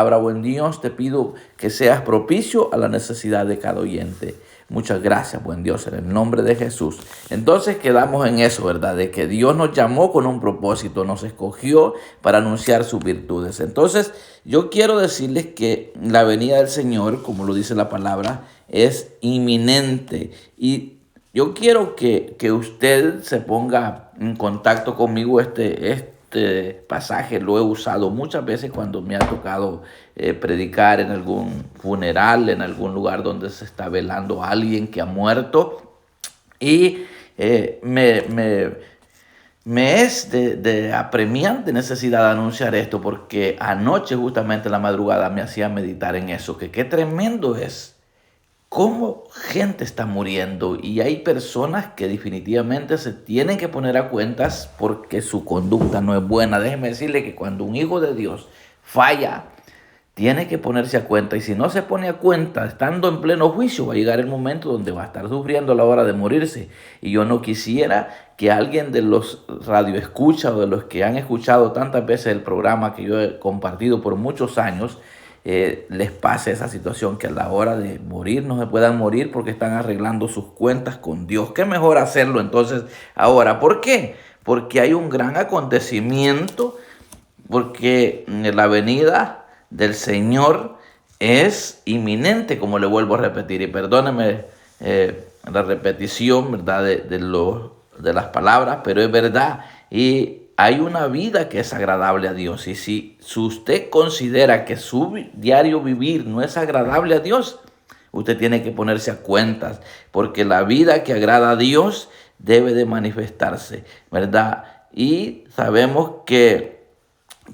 Buen Dios, te pido que seas propicio a la necesidad de cada oyente. Muchas gracias, buen Dios, en el nombre de Jesús. Entonces quedamos en eso, ¿verdad? De que Dios nos llamó con un propósito, nos escogió para anunciar sus virtudes. Entonces, yo quiero decirles que la venida del Señor, como lo dice la palabra, es inminente. Y yo quiero que usted se ponga en contacto conmigo. Este pasaje lo he usado muchas veces cuando me ha tocado predicar en algún funeral, en algún lugar donde se está velando a alguien que ha muerto. Y me es de apremiante necesidad de anunciar esto, porque anoche justamente en la madrugada me hacía meditar en eso, que qué tremendo es cómo gente está muriendo, y hay personas que definitivamente se tienen que poner a cuentas porque su conducta no es buena. Déjeme decirle que cuando un hijo de Dios falla, tiene que ponerse a cuenta, y si no se pone a cuenta estando en pleno juicio, va a llegar el momento donde va a estar sufriendo a la hora de morirse. Y yo no quisiera que alguien de los radioescuchas o de los que han escuchado tantas veces el programa que yo he compartido por muchos años, les pase esa situación, que a la hora de morir no se puedan morir porque están arreglando sus cuentas con Dios. Qué mejor hacerlo entonces ahora. ¿Por qué? Porque hay un gran acontecimiento, porque la venida del Señor es inminente, como le vuelvo a repetir, y perdóneme la repetición, ¿verdad? De las palabras, pero es verdad. Y hay una vida que es agradable a Dios. Y si usted considera que su diario vivir no es agradable a Dios, usted tiene que ponerse a cuentas, porque la vida que agrada a Dios debe de manifestarse, ¿verdad? Y sabemos que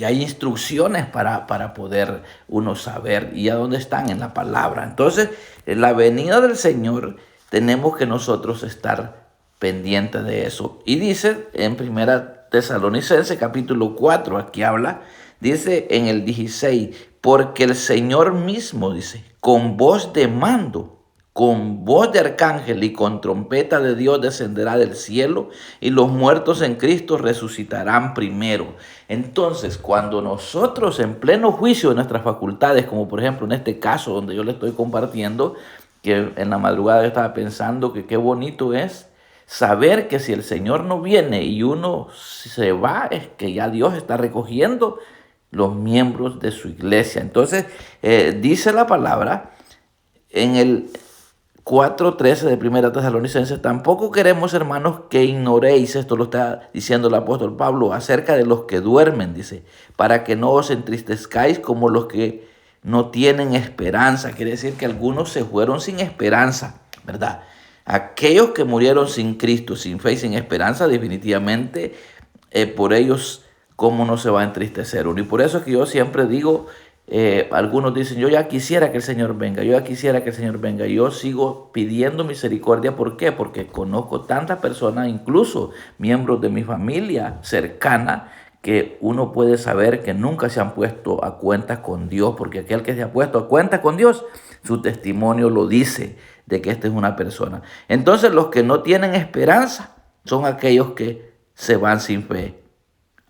hay instrucciones para poder uno saber, y a dónde están en la palabra. Entonces, en la venida del Señor tenemos que nosotros estar pendientes de eso. Y dice en Primera Tesalonicenses capítulo 4, aquí habla, dice en el 16, porque el Señor mismo, dice, con voz de mando, con voz de arcángel y con trompeta de Dios descenderá del cielo, y los muertos en Cristo resucitarán primero. Entonces, cuando nosotros en pleno juicio de nuestras facultades, como por ejemplo en este caso donde yo le estoy compartiendo, que en la madrugada yo estaba pensando que qué bonito es saber que si el Señor no viene y uno se va, es que ya Dios está recogiendo los miembros de su iglesia. Entonces, dice la palabra en el 4:13 de Primera Tesalonicenses: tampoco queremos, hermanos, que ignoréis, esto lo está diciendo el apóstol Pablo, acerca de los que duermen, dice, para que no os entristezcáis como los que no tienen esperanza. Quiere decir que algunos se fueron sin esperanza, ¿verdad? Aquellos que murieron sin Cristo, sin fe y sin esperanza, definitivamente por ellos, ¿cómo no se va a entristecer uno? Y por eso es que yo siempre digo, algunos dicen, yo ya quisiera que el Señor venga, yo ya quisiera que el Señor venga. Yo sigo pidiendo misericordia. ¿Por qué? Porque conozco tantas personas, incluso miembros de mi familia cercana, que uno puede saber que nunca se han puesto a cuentas con Dios, porque aquel que se ha puesto a cuentas con Dios, su testimonio lo dice, de que esta es una persona. Entonces, los que no tienen esperanza son aquellos que se van sin fe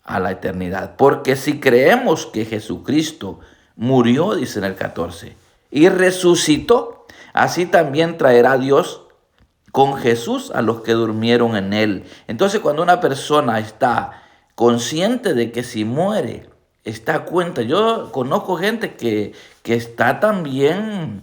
a la eternidad. Porque si creemos que Jesucristo murió, dice en el 14, y resucitó, así también traerá Dios con Jesús a los que durmieron en él. Entonces, cuando una persona está consciente de que si muere, está a cuenta. Yo conozco gente que está también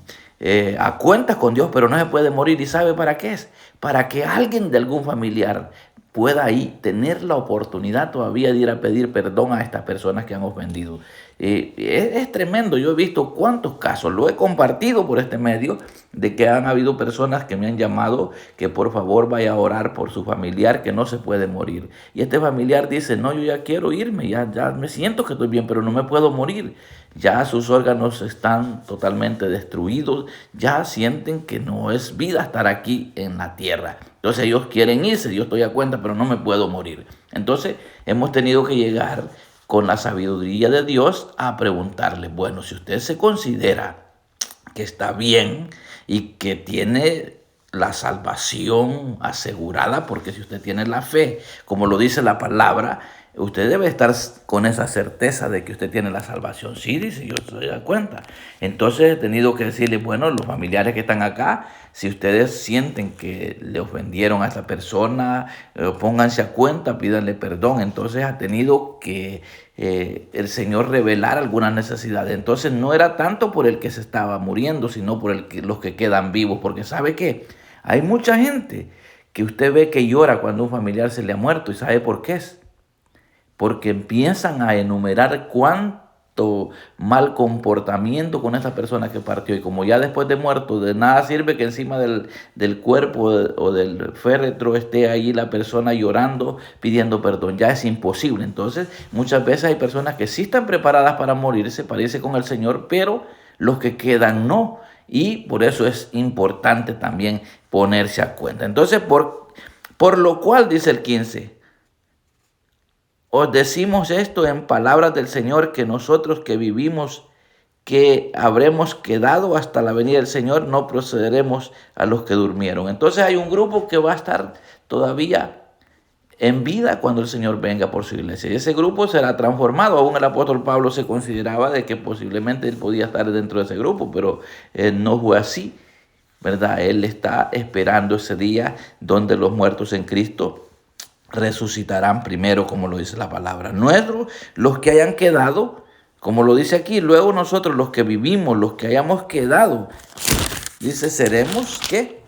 a cuentas con Dios, pero no se puede morir. ¿Y sabe para qué es? Para que alguien de algún familiar pueda ahí tener la oportunidad todavía de ir a pedir perdón a estas personas que han ofendido. Es tremendo. Yo he visto cuántos casos, lo he compartido por este medio, de que han habido personas que me han llamado que por favor vaya a orar por su familiar que no se puede morir. Y este familiar dice, no, yo ya quiero irme, ya me siento que estoy bien, pero no me puedo morir. Ya sus órganos están totalmente destruidos, ya sienten que no es vida estar aquí en la tierra. Entonces ellos quieren irse, yo estoy a cuenta, pero no me puedo morir. Entonces hemos tenido que llegar con la sabiduría de Dios a preguntarle, bueno, si usted se considera que está bien y que tiene la salvación asegurada, porque si usted tiene la fe, como lo dice la palabra, Usted debe estar con esa certeza de que usted tiene la salvación. Sí, dice, yo estoy de cuenta. Entonces he tenido que decirle, bueno, los familiares que están acá, si ustedes sienten que le ofendieron a esa persona, pónganse a cuenta, pídanle perdón. Entonces ha tenido que el Señor revelar algunas necesidades. Entonces no era tanto por el que se estaba muriendo, sino por los que quedan vivos. Porque ¿sabe qué? Hay mucha gente que usted ve que llora cuando un familiar se le ha muerto. ¿Y sabe por qué es? Porque empiezan a enumerar cuánto mal comportamiento con esa persona que partió. Y como ya después de muerto, de nada sirve que encima del cuerpo o del féretro esté ahí la persona llorando, pidiendo perdón. Ya es imposible. Entonces, muchas veces hay personas que sí están preparadas para morirse, para irse con el Señor, pero los que quedan no. Y por eso es importante también ponerse a cuenta. Entonces, por lo cual, dice el 15, os decimos esto en palabras del Señor, que nosotros que vivimos, que habremos quedado hasta la venida del Señor, no procederemos a los que durmieron. Entonces hay un grupo que va a estar todavía en vida cuando el Señor venga por su iglesia. Y ese grupo será transformado. Aún el apóstol Pablo se consideraba de que posiblemente él podía estar dentro de ese grupo, pero no fue así, ¿verdad? Él está esperando ese día donde los muertos en Cristo resucitarán primero, como lo dice la palabra. Nuestros, los que hayan quedado, como lo dice aquí, luego nosotros los que vivimos, los que hayamos quedado, dice, seremos, ¿qué?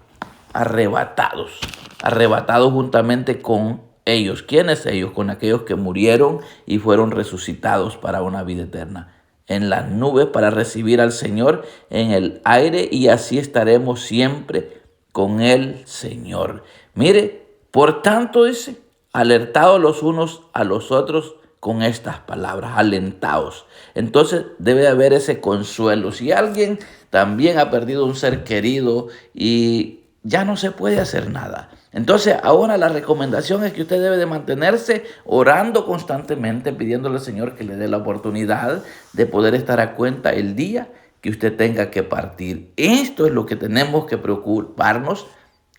Arrebatados, arrebatados juntamente con ellos. ¿Quiénes ellos? Con aquellos que murieron y fueron resucitados para una vida eterna en las nubes para recibir al Señor en el aire, y así estaremos siempre con el Señor. Mire, por tanto dice, alertados los unos a los otros con estas palabras, alentados. Entonces debe de haber ese consuelo. Si alguien también ha perdido un ser querido y ya no se puede hacer nada, entonces ahora la recomendación es que usted debe de mantenerse orando constantemente, pidiéndole al Señor que le dé la oportunidad de poder estar a cuenta el día que usted tenga que partir. Esto es lo que tenemos que preocuparnos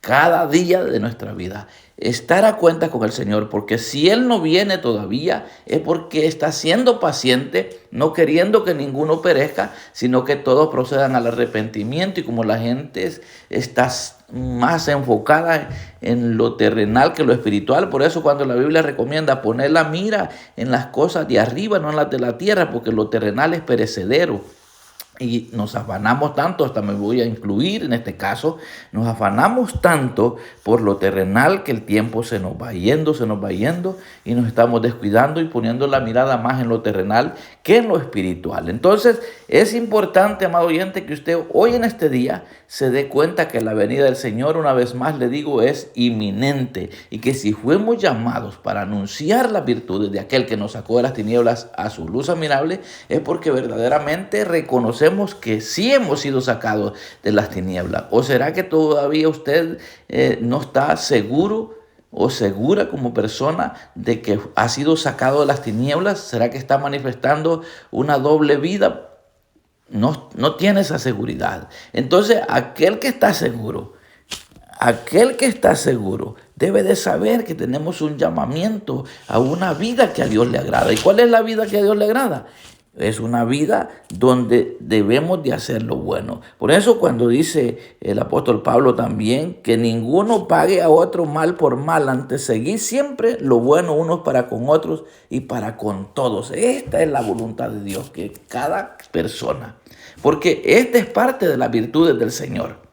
cada día de nuestra vida, estar a cuenta con el Señor, porque si Él no viene todavía es porque está siendo paciente, no queriendo que ninguno perezca, sino que todos procedan al arrepentimiento. Y como la gente está más enfocada en lo terrenal que lo espiritual, por eso cuando la Biblia recomienda poner la mira en las cosas de arriba, no en las de la tierra, porque lo terrenal es perecedero. Y nos afanamos tanto, hasta me voy a incluir en este caso, nos afanamos tanto por lo terrenal que el tiempo se nos va yendo y nos estamos descuidando y poniendo la mirada más en lo terrenal que en lo espiritual. Entonces es importante, amado oyente, que usted hoy en este día se dé cuenta que la venida del Señor, una vez más le digo, es inminente, y que si fuimos llamados para anunciar las virtudes de aquel que nos sacó de las tinieblas a su luz admirable, es porque verdaderamente reconocemos que sí hemos sido sacados de las tinieblas. ¿O será que todavía usted no está seguro o segura como persona de que ha sido sacado de las tinieblas? ¿Será que está manifestando una doble vida? No tiene esa seguridad. Entonces, aquel que está seguro debe de saber que tenemos un llamamiento a una vida que a Dios le agrada. ¿Y cuál es la vida que a Dios le agrada? Es una vida donde debemos de hacer lo bueno. Por eso cuando dice el apóstol Pablo también que ninguno pague a otro mal por mal, antes seguir siempre lo bueno unos para con otros y para con todos. Esta es la voluntad de Dios, que cada persona, porque esta es parte de las virtudes del Señor,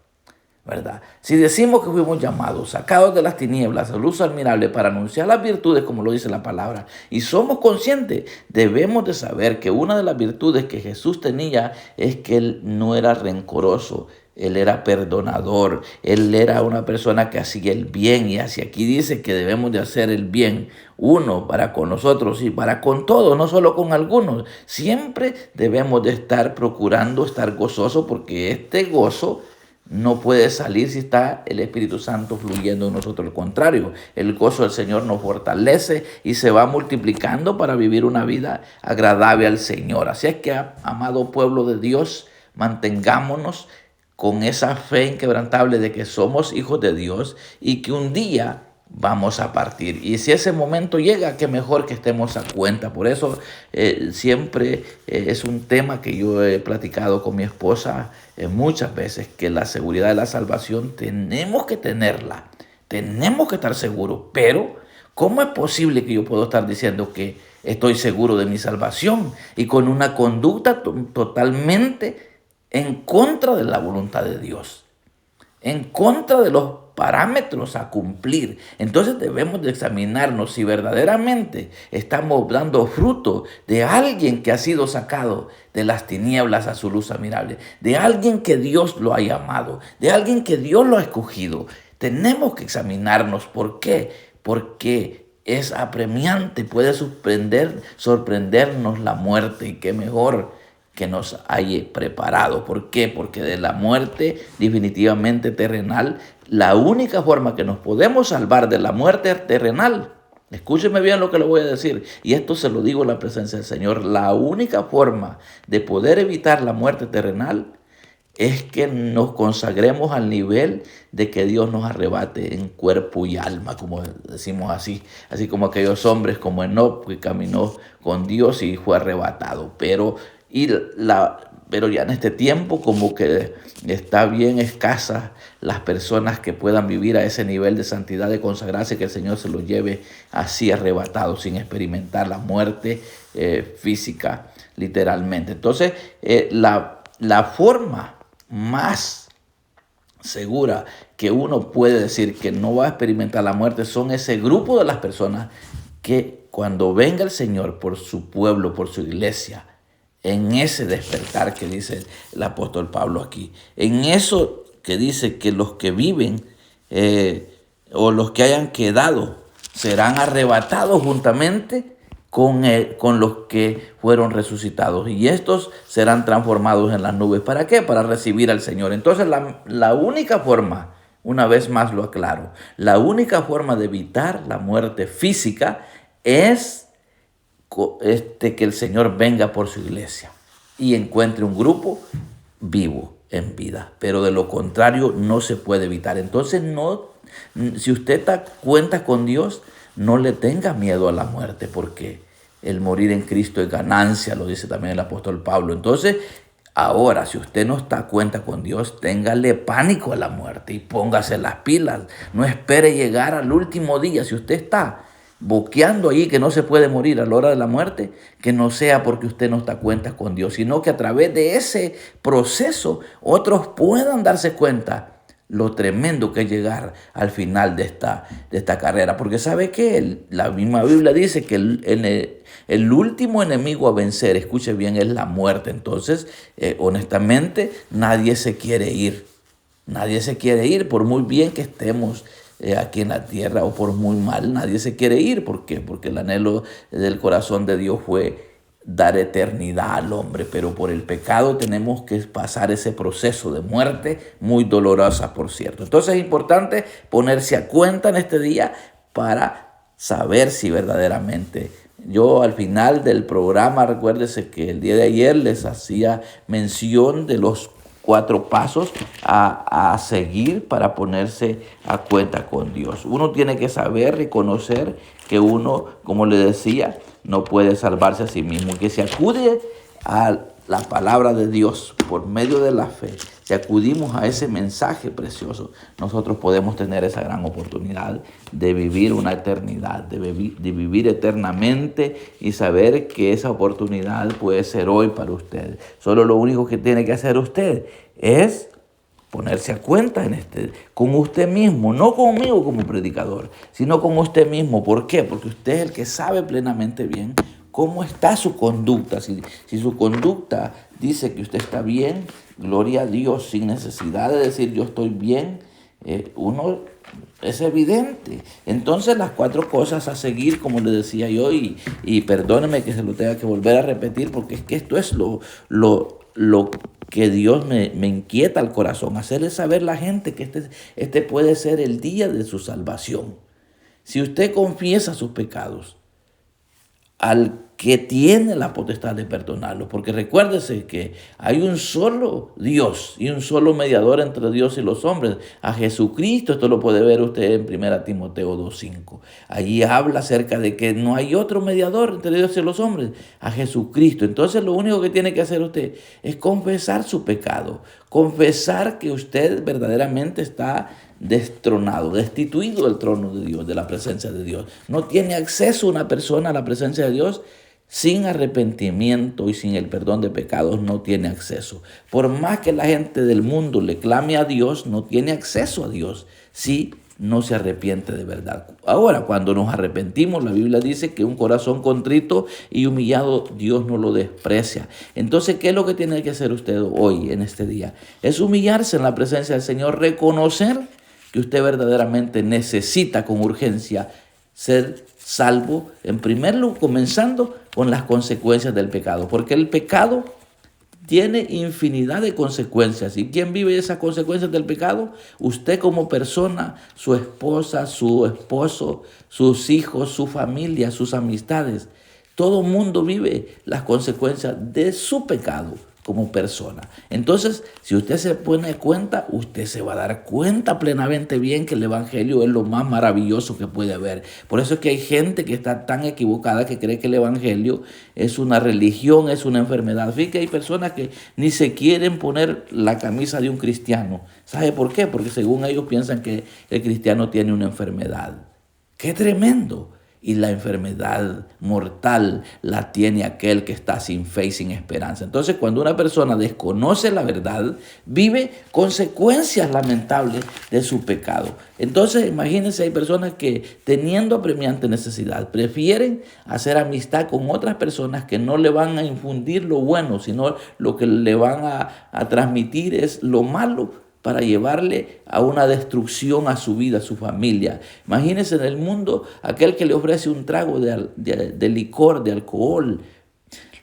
¿verdad? Si decimos que fuimos llamados, sacados de las tinieblas a luz admirable para anunciar las virtudes, como lo dice la palabra, y somos conscientes, debemos de saber que una de las virtudes que Jesús tenía es que Él no era rencoroso, Él era perdonador, Él era una persona que hacía el bien, y hacia aquí dice que debemos de hacer el bien, uno para con nosotros y para con todos, no solo con algunos. Siempre debemos de estar procurando estar gozosos, porque este gozo no puede salir si está el Espíritu Santo fluyendo en nosotros. Al contrario, el gozo del Señor nos fortalece y se va multiplicando para vivir una vida agradable al Señor. Así es que, amado pueblo de Dios, mantengámonos con esa fe inquebrantable de que somos hijos de Dios y que un día vamos a partir. Y si ese momento llega, qué mejor que estemos a cuenta. Por eso siempre es un tema que yo he platicado con mi esposa muchas veces, que la seguridad de la salvación tenemos que tenerla, tenemos que estar seguros. Pero ¿cómo es posible que yo puedo estar diciendo que estoy seguro de mi salvación y con una conducta totalmente en contra de la voluntad de Dios, en contra de los parámetros a cumplir? Entonces debemos de examinarnos si verdaderamente estamos dando fruto de alguien que ha sido sacado de las tinieblas a su luz admirable, de alguien que Dios lo ha llamado, de alguien que Dios lo ha escogido. Tenemos que examinarnos. ¿Por qué? Porque es apremiante, puede sorprendernos la muerte, y qué mejor que nos haya preparado. ¿Por qué? Porque de la muerte definitivamente terrenal, la única forma que nos podemos salvar de la muerte terrenal, escúcheme bien lo que le voy a decir, y esto se lo digo en la presencia del Señor, la única forma de poder evitar la muerte terrenal es que nos consagremos al nivel de que Dios nos arrebate en cuerpo y alma, como decimos así como aquellos hombres como Enoc, que caminó con Dios y fue arrebatado. Pero ya en este tiempo como que está bien escasas las personas que puedan vivir a ese nivel de santidad, de consagrarse, que el Señor se los lleve así arrebatado sin experimentar la muerte física literalmente. Entonces la forma más segura que uno puede decir que no va a experimentar la muerte son ese grupo de las personas que cuando venga el Señor por su pueblo, por su iglesia, en ese despertar que dice el apóstol Pablo aquí, en eso que dice que los que viven o los que hayan quedado serán arrebatados juntamente con los que fueron resucitados, y estos serán transformados en las nubes. ¿Para qué? Para recibir al Señor. Entonces la única forma, una vez más lo aclaro, la única forma de evitar la muerte física es que el Señor venga por su iglesia y encuentre un grupo vivo en vida. Pero de lo contrario no se puede evitar. Entonces si usted cuenta con Dios, no le tenga miedo a la muerte, porque el morir en Cristo es ganancia, lo dice también el apóstol Pablo. Entonces, ahora, si usted no está a cuenta con Dios, téngale pánico a la muerte y póngase las pilas. No espere llegar al último día. Si usted está boqueando ahí que no se puede morir a la hora de la muerte, que no sea porque usted no está a cuenta con Dios, sino que a través de ese proceso otros puedan darse cuenta lo tremendo que es llegar al final de esta carrera. Porque ¿sabe qué? La misma Biblia dice que el último enemigo a vencer, escuche bien, es la muerte. Entonces, honestamente, nadie se quiere ir. Nadie se quiere ir, por muy bien que estemos aquí en la tierra, o por muy mal, nadie se quiere ir. ¿Por qué? Porque el anhelo del corazón de Dios fue dar eternidad al hombre, pero por el pecado tenemos que pasar ese proceso de muerte muy dolorosa, por cierto. Entonces es importante ponerse a cuenta en este día para saber si verdaderamente. Yo al final del programa, recuérdese que el día de ayer les hacía mención de los 4 pasos a seguir para ponerse a cuenta con Dios. Uno tiene que saber reconocer que uno, como le decía, no puede salvarse a sí mismo, que se acude a la palabra de Dios por medio de la fe. Si acudimos a ese mensaje precioso, nosotros podemos tener esa gran oportunidad de vivir una eternidad, de vivir eternamente, y saber que esa oportunidad puede ser hoy para usted. Solo lo único que tiene que hacer usted es ponerse a cuenta con usted mismo, no conmigo como predicador, sino con usted mismo. ¿Por qué? Porque usted es el que sabe plenamente bien cómo está su conducta. Si su conducta dice que usted está bien, gloria a Dios, sin necesidad de decir yo estoy bien, uno es evidente. Entonces las 4 cosas a seguir, como le decía yo, y perdóneme que se lo tenga que volver a repetir, porque es que esto es lo que Dios me inquieta al corazón, hacerle saber a la gente que este puede ser el día de su salvación. Si usted confiesa sus pecados al que tiene la potestad de perdonarlo. Porque recuérdese que hay un solo Dios y un solo mediador entre Dios y los hombres, a Jesucristo. Esto lo puede ver usted en 1 Timoteo 2:5. Allí habla acerca de que no hay otro mediador entre Dios y los hombres, a Jesucristo. Entonces lo único que tiene que hacer usted es confesar su pecado, confesar que usted verdaderamente está destronado, destituido del trono de Dios, de la presencia de Dios. No tiene acceso una persona a la presencia de Dios sin arrepentimiento y sin el perdón de pecados. No tiene acceso. Por más que la gente del mundo le clame a Dios, no tiene acceso a Dios si no se arrepiente de verdad. Ahora, cuando nos arrepentimos, la Biblia dice que un corazón contrito y humillado Dios no lo desprecia. Entonces, ¿qué es lo que tiene que hacer usted hoy, en este día? Es humillarse en la presencia del Señor, reconocer que usted verdaderamente necesita con urgencia ser salvo, en primer lugar, comenzando con las consecuencias del pecado, porque el pecado tiene infinidad de consecuencias. ¿Y quién vive esas consecuencias del pecado? Usted como persona, su esposa, su esposo, sus hijos, su familia, sus amistades. Todo mundo vive las consecuencias de su pecado como persona. Entonces, si usted se pone cuenta, usted se va a dar cuenta plenamente bien que el Evangelio es lo más maravilloso que puede haber. Por eso es que hay gente que está tan equivocada que cree que el Evangelio es una religión, es una enfermedad. Fíjate que hay personas que ni se quieren poner la camisa de un cristiano. ¿Sabe por qué? Porque según ellos piensan que el cristiano tiene una enfermedad. ¡Qué tremendo! Y la enfermedad mortal la tiene aquel que está sin fe y sin esperanza. Entonces, cuando una persona desconoce la verdad, vive consecuencias lamentables de su pecado. Entonces, imagínense, hay personas que teniendo apremiante necesidad, prefieren hacer amistad con otras personas que no le van a infundir lo bueno, sino lo que le van a transmitir es lo malo, para llevarle a una destrucción a su vida, a su familia. Imagínense en el mundo aquel que le ofrece un trago de licor, de alcohol,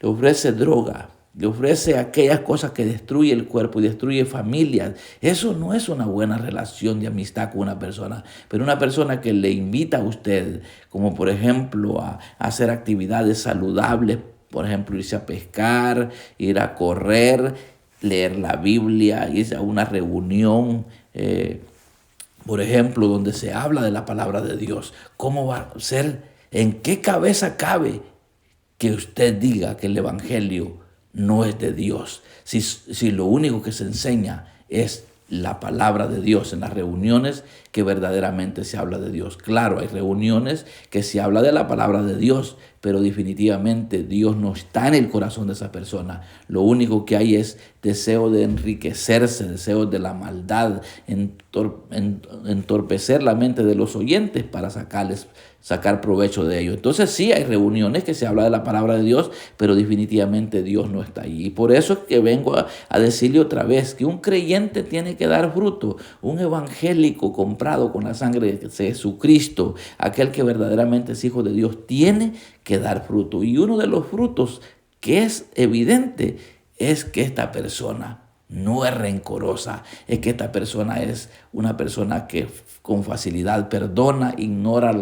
le ofrece droga, le ofrece aquellas cosas que destruye el cuerpo y destruye familias. Eso no es una buena relación de amistad con una persona, pero una persona que le invita a usted, como por ejemplo a hacer actividades saludables, por ejemplo irse a pescar, ir a correr, leer la Biblia, ir a una reunión, por ejemplo, donde se habla de la palabra de Dios. ¿Cómo va a ser? ¿En qué cabeza cabe que usted diga que el Evangelio no es de Dios? Si lo único que se enseña es la palabra de Dios en las reuniones que verdaderamente se habla de Dios. Claro, hay reuniones que se habla de la palabra de Dios, pero definitivamente Dios no está en el corazón de esa persona. Lo único que hay es deseo de enriquecerse, deseo de la maldad, entorpecer la mente de los oyentes para sacar provecho de ello. Entonces sí hay reuniones que se habla de la palabra de Dios, pero definitivamente Dios no está ahí. Y por eso es que vengo a decirle otra vez que un creyente tiene que dar fruto. Un evangélico comprado con la sangre de Jesucristo, aquel que verdaderamente es hijo de Dios, tiene que dar fruto. Y uno de los frutos que es evidente es que esta persona no es rencorosa, es que esta persona es una persona que con facilidad perdona, ignora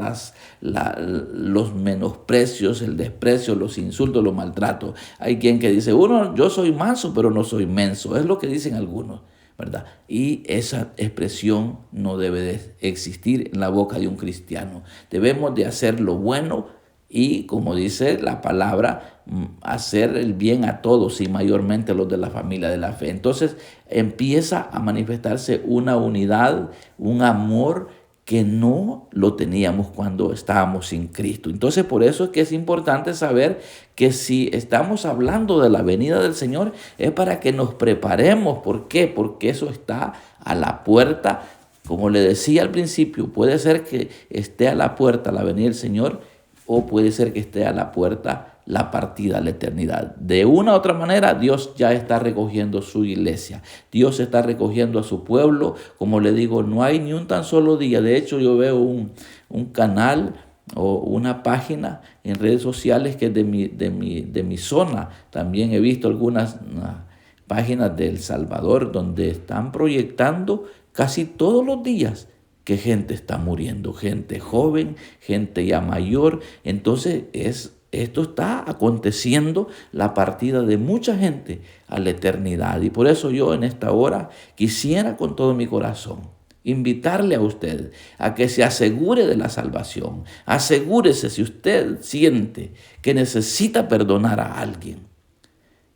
los menosprecios, el desprecio, los insultos, los maltratos. Hay quien que dice, yo soy manso, pero no soy menso. Es lo que dicen algunos, ¿verdad? Y esa expresión no debe de existir en la boca de un cristiano. Debemos de hacer lo bueno y, como dice la palabra, hacer el bien a todos y mayormente a los de la familia de la fe. Entonces empieza a manifestarse una unidad, un amor que no lo teníamos cuando estábamos sin Cristo. Entonces por eso es que es importante saber que si estamos hablando de la venida del Señor es para que nos preparemos. ¿Por qué? Porque eso está a la puerta. Como le decía al principio, puede ser que esté a la puerta la venida del Señor o puede ser que esté a la puerta la partida a la eternidad. De una u otra manera, Dios ya está recogiendo su iglesia. Dios está recogiendo a su pueblo. Como le digo, no hay ni un tan solo día. De hecho, yo veo un canal o una página en redes sociales que es de mi zona. También he visto algunas páginas de El Salvador donde están proyectando casi todos los días que gente está muriendo, gente joven, gente ya mayor. Entonces es esto está aconteciendo, la partida de mucha gente a la eternidad. Y por eso yo en esta hora quisiera con todo mi corazón invitarle a usted a que se asegure de la salvación. Asegúrese si usted siente que necesita perdonar a alguien.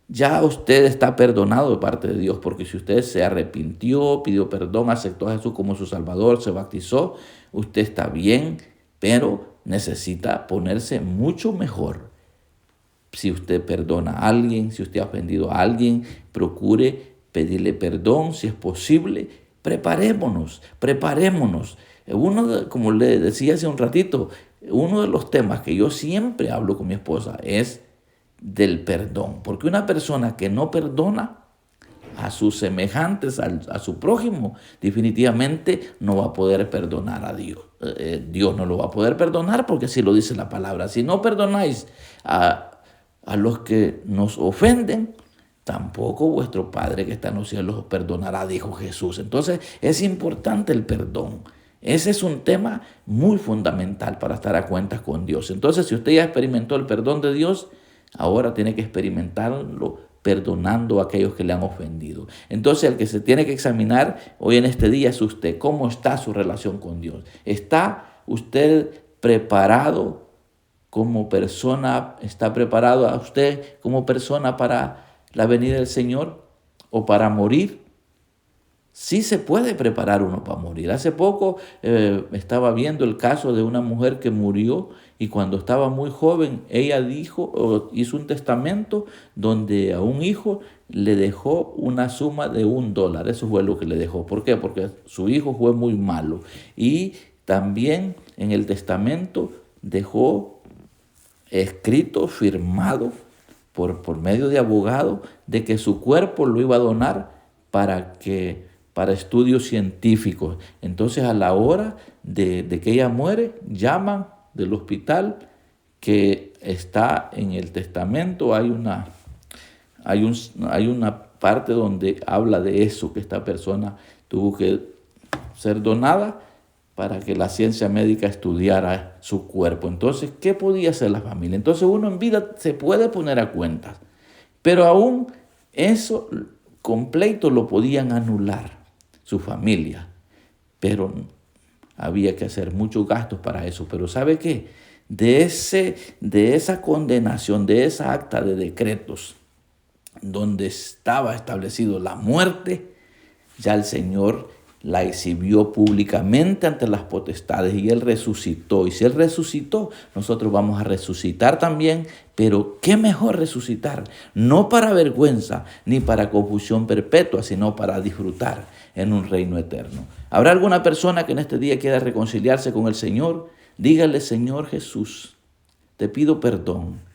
Ya usted está perdonado de parte de Dios, porque si usted se arrepintió, pidió perdón, aceptó a Jesús como su Salvador, se bautizó, usted está bien, pero necesita ponerse mucho mejor. Si usted perdona a alguien, si usted ha ofendido a alguien, procure pedirle perdón si es posible. Preparémonos. Como le decía hace un ratito, uno de los temas que yo siempre hablo con mi esposa es del perdón, porque una persona que no perdona a sus semejantes, a su prójimo, definitivamente no va a poder perdonar a Dios. Dios no lo va a poder perdonar, porque así lo dice la palabra. Si no perdonáis a los que nos ofenden, tampoco vuestro Padre que está en los cielos os perdonará, dijo Jesús. Entonces es importante el perdón. Ese es un tema muy fundamental para estar a cuentas con Dios. Entonces, si usted ya experimentó el perdón de Dios, ahora tiene que experimentarlo perdonando a aquellos que le han ofendido. Entonces, el que se tiene que examinar hoy en este día es usted. ¿Cómo está su relación con Dios? ¿Está usted preparado como persona? ¿Está preparado a usted como persona para la venida del Señor o para morir? Sí se puede preparar uno para morir. Hace poco estaba viendo el caso de una mujer que murió y cuando estaba muy joven, ella hizo un testamento donde a un hijo le dejó una suma de $1. Eso fue lo que le dejó. ¿Por qué? Porque su hijo fue muy malo. Y también en el testamento dejó escrito, firmado por medio de abogado, de que su cuerpo lo iba a donar para estudios científicos. Entonces, a la hora de que ella muere, llaman del hospital que está en el testamento. Hay una parte donde habla de eso, que esta persona tuvo que ser donada para que la ciencia médica estudiara su cuerpo. Entonces, ¿qué podía hacer la familia? Entonces, uno en vida se puede poner a cuentas, pero aún eso completo lo podían anular su familia, pero había que hacer muchos gastos para eso. Pero ¿sabe qué? De esa condenación, de esa acta de decretos donde estaba establecido la muerte, ya el Señor la exhibió públicamente ante las potestades y Él resucitó. Y si Él resucitó, nosotros vamos a resucitar también. Pero qué mejor resucitar, no para vergüenza ni para confusión perpetua, sino para disfrutar en un reino eterno. ¿Habrá alguna persona que en este día quiera reconciliarse con el Señor? Dígale: Señor Jesús, te pido perdón.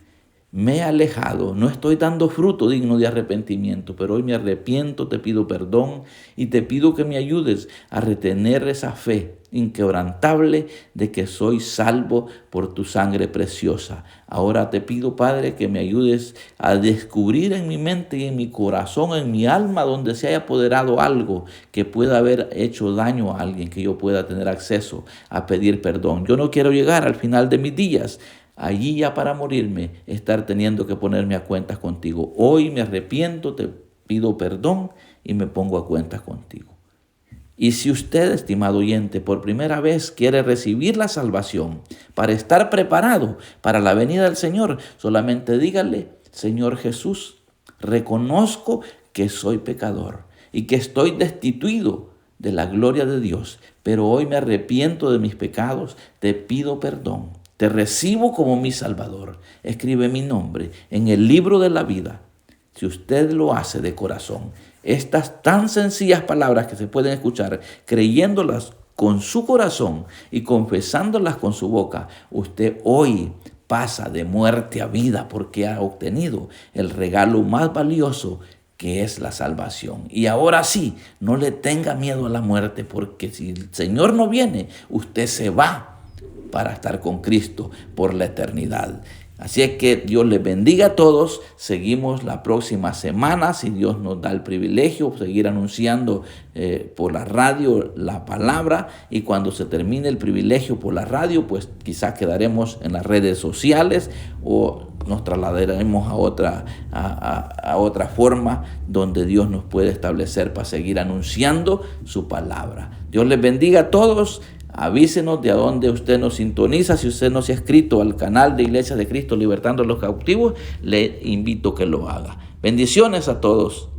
Me he alejado, no estoy dando fruto digno de arrepentimiento, pero hoy me arrepiento, te pido perdón y te pido que me ayudes a retener esa fe inquebrantable de que soy salvo por tu sangre preciosa. Ahora te pido, Padre, que me ayudes a descubrir en mi mente y en mi corazón, en mi alma, donde se haya apoderado algo que pueda haber hecho daño a alguien, que yo pueda tener acceso a pedir perdón. Yo no quiero llegar al final de mis días allí ya para morirme, estar teniendo que ponerme a cuentas contigo. Hoy me arrepiento, te pido perdón y me pongo a cuentas contigo. Y si usted, estimado oyente, por primera vez quiere recibir la salvación para estar preparado para la venida del Señor, solamente dígale: Señor Jesús, reconozco que soy pecador y que estoy destituido de la gloria de Dios, pero hoy me arrepiento de mis pecados, te pido perdón. Te recibo como mi Salvador. Escribe mi nombre en el libro de la vida. Si usted lo hace de corazón, estas tan sencillas palabras que se pueden escuchar, creyéndolas con su corazón y confesándolas con su boca, usted hoy pasa de muerte a vida porque ha obtenido el regalo más valioso, que es la salvación. Y ahora sí, no le tenga miedo a la muerte, porque si el Señor no viene, usted se va para estar con Cristo por la eternidad. Así es que Dios les bendiga a todos. Seguimos la próxima semana, si Dios nos da el privilegio, seguir anunciando por la radio la palabra. Y cuando se termine el privilegio por la radio, pues quizás quedaremos en las redes sociales o nos trasladaremos a otra forma donde Dios nos puede establecer para seguir anunciando su palabra. Dios les bendiga a todos. Avísenos de a dónde usted nos sintoniza. Si usted no se ha inscrito al canal de Iglesia de Cristo Libertando a los Cautivos, le invito a que lo haga. Bendiciones a todos.